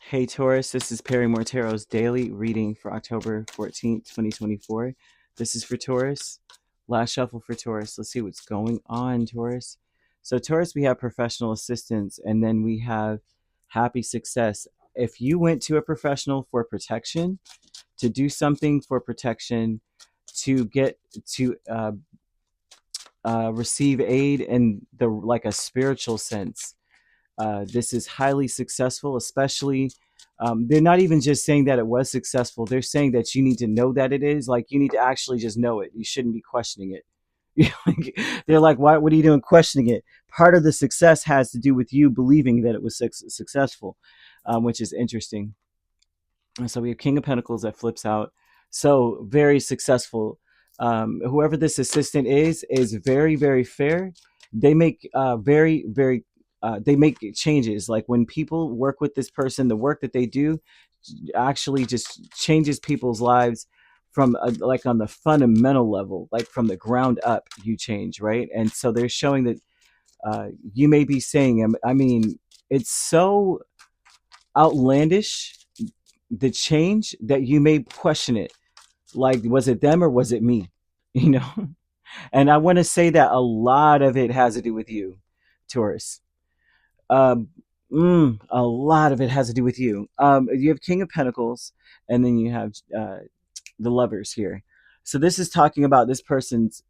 Hey Taurus, this is Perrymore Tarot's daily reading for October 14th, 2024. This is for Taurus. Last shuffle for Taurus. Let's see what's going on, Taurus. So, Taurus, we have professional assistance and then we have happy success. If you went to a professional for protection, to do something for protection, to get to receive aid in the like a spiritual sense, this is highly successful, especially. They're not even just saying that it was successful. They're saying that you need to know that it is. Like, you need to actually just know it. You shouldn't be questioning it. They're like, why? What are you doing questioning it? Part of the success has to do with you believing that it was successful, which is interesting. And so we have King of Pentacles that flips out. So very successful. Whoever this assistant is very, very fair. They make they make changes. Like when people work with this person, the work that they do actually just changes people's lives from like on the fundamental level, like from the ground up, you change, right? And so they're showing that you may be saying, I mean, it's so outlandish, the change, that you may question it. Like, was it them or was it me? You know? And I want to say that a lot of it has to do with you, Taurus. Um, a lot of it has to do with you. You have King of Pentacles, and then you have the Lovers here. So this is talking about this person's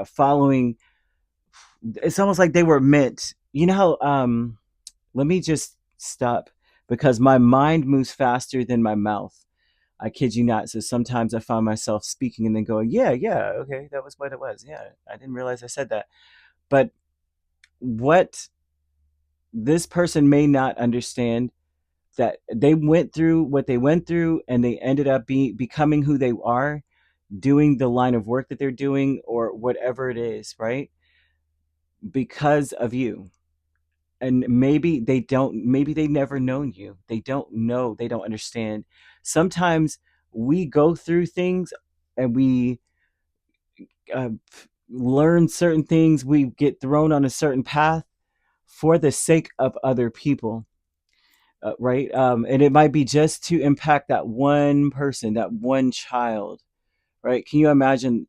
following. It's almost like they were meant. You know how? Let me just stop because my mind moves faster than my mouth. I kid you not. So sometimes I find myself speaking and then going, yeah, yeah, okay, that was what it was. Yeah, I didn't realize I said that. But what this person may not understand, that they went through what they went through and they ended up becoming who they are, doing the line of work that they're doing or whatever it is, right? Because of you. And maybe they never known you. They don't know, they don't understand. Sometimes we go through things and we uh, learn certain things, we get thrown on a certain path for the sake of other people, right? And it might be just to impact that one person, that one child, right? Can you imagine?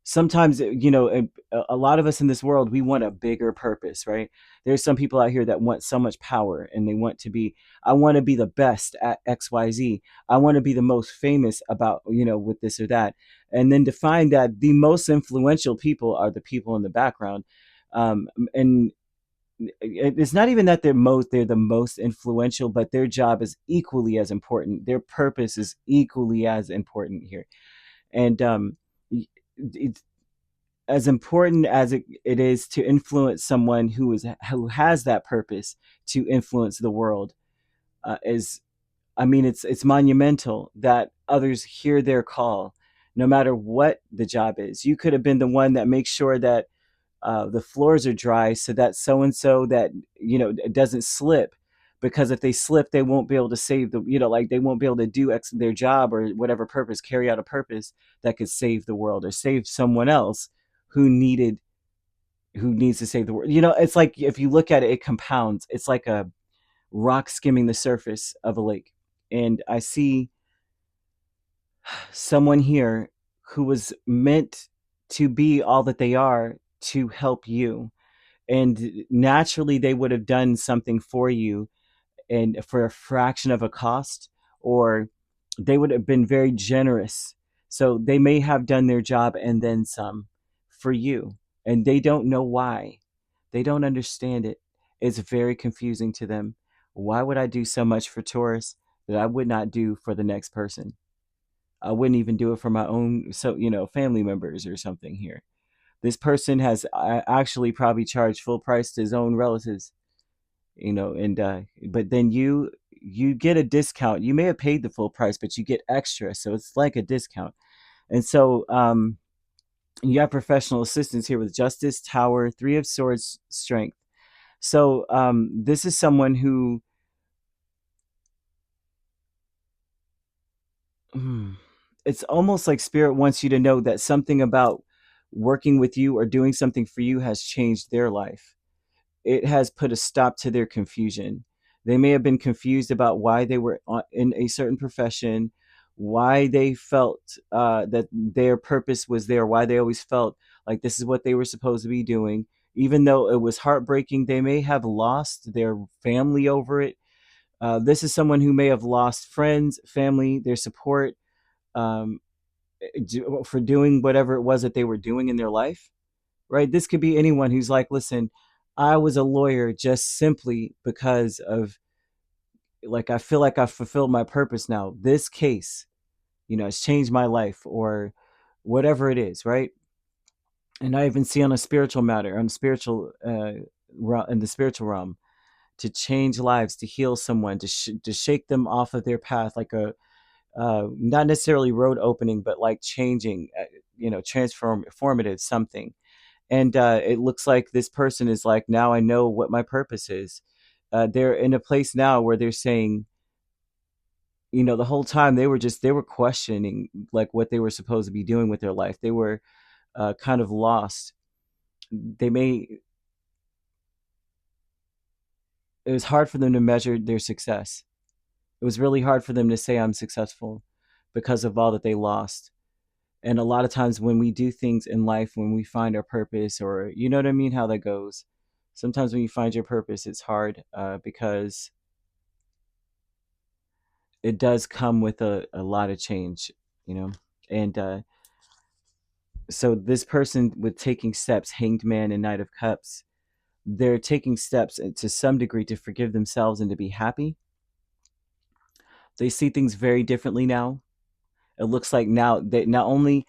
Sometimes, a lot of us in this world, we want a bigger purpose, right? There's some people out here that want so much power and they want to be, I want to be the best at XYZ. I want to be the most famous about, with this or that. And then to find that the most influential people are the people in the background. And it's not even that they're the most influential, but their job is equally as important. Their purpose is equally as important here. And it's as important as it is to influence someone who has that purpose to influence the world. Is I mean, it's monumental that others hear their call, no matter what the job is. You could have been the one that makes sure that the floors are dry so that so and so that it doesn't slip, because if they slip they won't be able to save like they won't be able to do their job or whatever purpose, carry out a purpose that could save the world or save someone else who needs to save the world. It's like, if you look at it, it compounds. It's like a rock skimming the surface of a lake. And I see someone here who was meant to be all that they are to help you, and naturally they would have done something for you and for a fraction of a cost, or they would have been very generous. So they may have done their job and then some for you, and they don't know why. They don't understand it. It's very confusing to them. Why would I do so much for Taurus that I would not do for the next person? I wouldn't even do it for my own, family members or something here. This person has actually probably charged full price to his own relatives, and but then you get a discount. You may have paid the full price, but you get extra, so it's like a discount. And so you have professional assistance here with Justice, Tower, Three of Swords, Strength. So this is someone who it's almost like Spirit wants you to know that something about working with you or doing something for you has changed their life. It has put a stop to their confusion. They may have been confused about why they were in a certain profession, why they felt that their purpose was there, why they always felt like this is what they were supposed to be doing. Even though it was heartbreaking, they may have lost their family over it. This is someone who may have lost friends, family, their support, um, for doing whatever it was that they were doing in their life, right? This could be anyone who's like, listen, I was a lawyer just simply because of, like, I feel like I've fulfilled my purpose now. This case, it's changed my life, or whatever it is, right? And I even see on a spiritual matter, on spiritual, in the spiritual realm, to change lives, to heal someone, to shake them off of their path, like a not necessarily road opening, but like changing, transformative something. And it looks like this person is like, now I know what my purpose is. They're in a place now where they're saying, the whole time they were questioning like what they were supposed to be doing with their life. They were kind of lost. They may It was hard for them to measure their success. It was really hard for them to say I'm successful because of all that they lost. And a lot of times when we do things in life, when we find our purpose, or you know what I mean, how that goes. Sometimes when you find your purpose, it's hard because it does come with a lot of change, you know. And so this person with taking steps, Hanged Man and Knight of Cups, they're taking steps to some degree to forgive themselves and to be happy. They see things very differently now. It looks like now that not only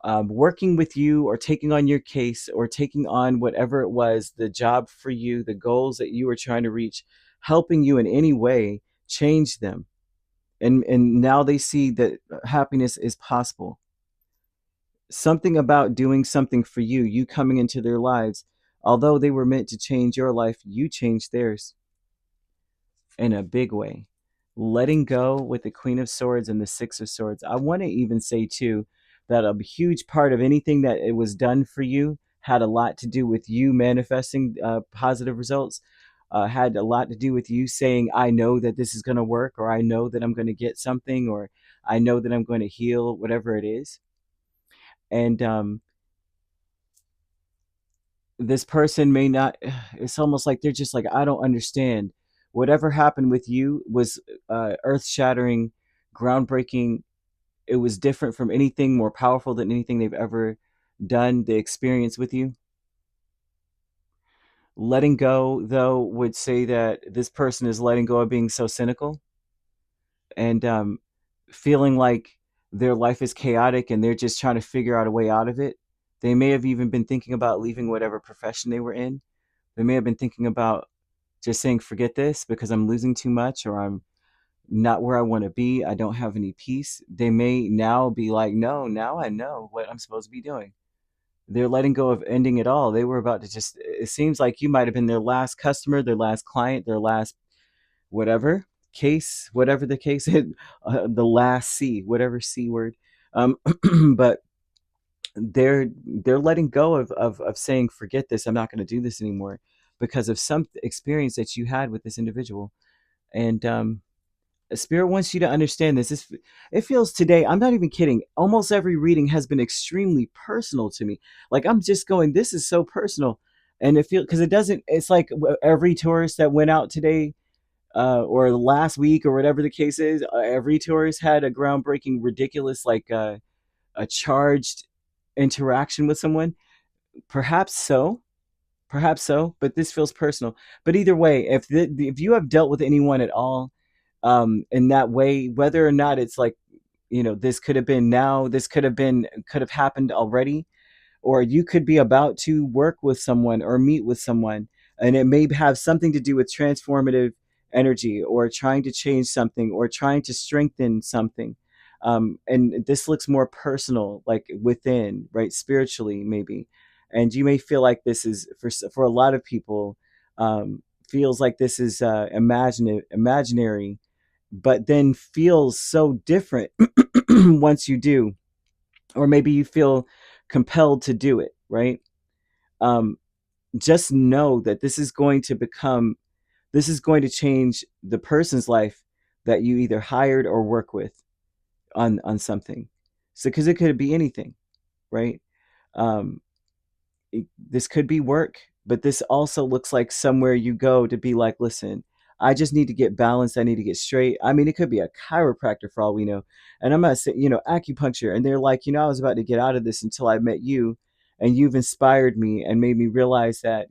working with you or taking on your case or taking on whatever it was, the job for you, the goals that you were trying to reach, helping you in any way, change them. And now they see that happiness is possible. Something about doing something for you, you coming into their lives, although they were meant to change your life, you changed theirs in a big way. Letting go with the Queen of Swords and the Six of Swords. I want to even say, too, that a huge part of anything that it was done for you had a lot to do with you manifesting positive results, had a lot to do with you saying, I know that this is going to work, or I know that I'm going to get something, or I know that I'm going to heal, whatever it is. And this person may not, it's almost like they're just like, I don't understand. Whatever happened with you was earth shattering, groundbreaking. It was different from anything, more powerful than anything they've ever done. The experience with you. Letting go, though, would say that this person is letting go of being so cynical, and feeling like their life is chaotic and they're just trying to figure out a way out of it. They may have even been thinking about leaving whatever profession they were in. They may have been thinking about just saying, forget this because I'm losing too much, or I'm not where I want to be. I don't have any peace. They may now be like, no, now I know what I'm supposed to be doing. They're letting go of ending it all. They were about to just, it seems like you might have been their last customer, their last client, their last whatever case, whatever the case is, the last C, whatever C word. Um, but they're letting go of saying, forget this, I'm not going to do this anymore, because of some experience that you had with this individual. And Spirit wants you to understand this. It feels today, I'm not even kidding, almost every reading has been extremely personal to me. Like, I'm just going, this is so personal. And it feels, because it doesn't, it's like every tourist that went out today, or last week, or whatever the case is, every tourist had a groundbreaking, ridiculous, like a charged interaction with someone. Perhaps so, perhaps so, but this feels personal. But either way, if you have dealt with anyone at all, in that way, whether or not it's like, this could have been now, this could have happened already, or you could be about to work with someone or meet with someone, and it may have something to do with transformative energy, or trying to change something, or trying to strengthen something. And this looks more personal, like within, right, spiritually maybe. And you may feel like this is, for a lot of people, feels like this is imaginary, but then feels so different once you do, or maybe you feel compelled to do it, right? Um, just know that this is going to become This is going to change the person's life that you either hired or work with on something. So because it could be anything, right? Um, this could be work, but this also looks like somewhere you go to be like, listen, I just need to get balanced. I need to get straight. I mean, it could be a chiropractor for all we know. And I'm not saying, acupuncture. And they're like, I was about to get out of this until I met you. And you've inspired me and made me realize that,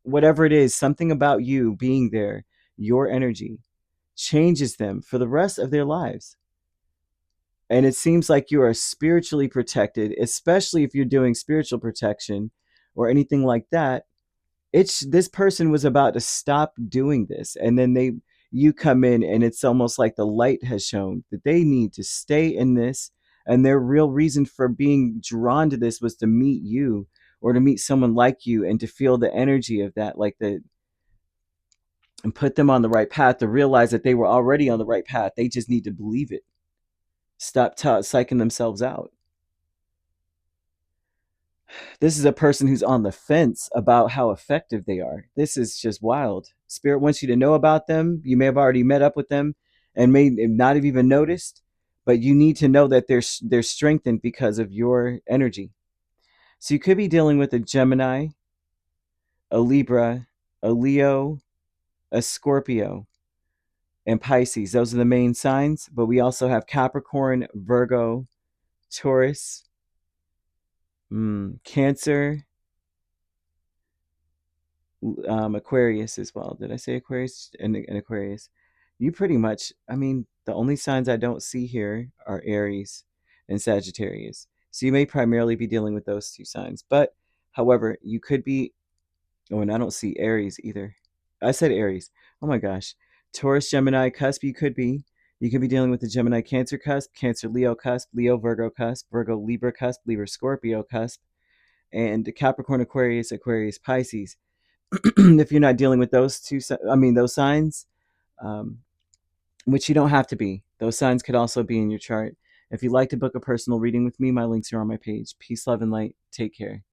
whatever it is, something about you being there, your energy changes them for the rest of their lives. And it seems like you are spiritually protected, especially if you're doing spiritual protection or anything like that. It's this person was about to stop doing this, and then you come in, and it's almost like the light has shown that they need to stay in this, and their real reason for being drawn to this was to meet you or to meet someone like you and to feel the energy of that, and put them on the right path, to realize that they were already on the right path. They just need to believe it. Stop psyching themselves out. This is a person who's on the fence about how effective they are. This is just wild. Spirit wants you to know about them. You may have already met up with them and may not have even noticed, but you need to know that they're strengthened because of your energy. So you could be dealing with a Gemini, a Libra, a Leo, a Scorpio, and Pisces. Those are the main signs, but we also have Capricorn, Virgo, Taurus, Cancer, Aquarius as well. Did I say Aquarius? And Aquarius. You pretty much, I mean, the only signs I don't see here are Aries and Sagittarius. So you may primarily be dealing with those two signs. But, however, you could be, oh, and I don't see Aries either. I said Aries. Oh my gosh. Taurus, Gemini cusp, you could be. You could be dealing with the Gemini Cancer cusp, Cancer Leo cusp, Leo Virgo cusp, Virgo Libra cusp, Libra Scorpio cusp, and Capricorn Aquarius, Aquarius Pisces. If you're not dealing with those signs, um, which you don't have to be. Those signs could also be in your chart. If you'd like to book a personal reading with me, my links are on my page. Peace, love, and light. Take care.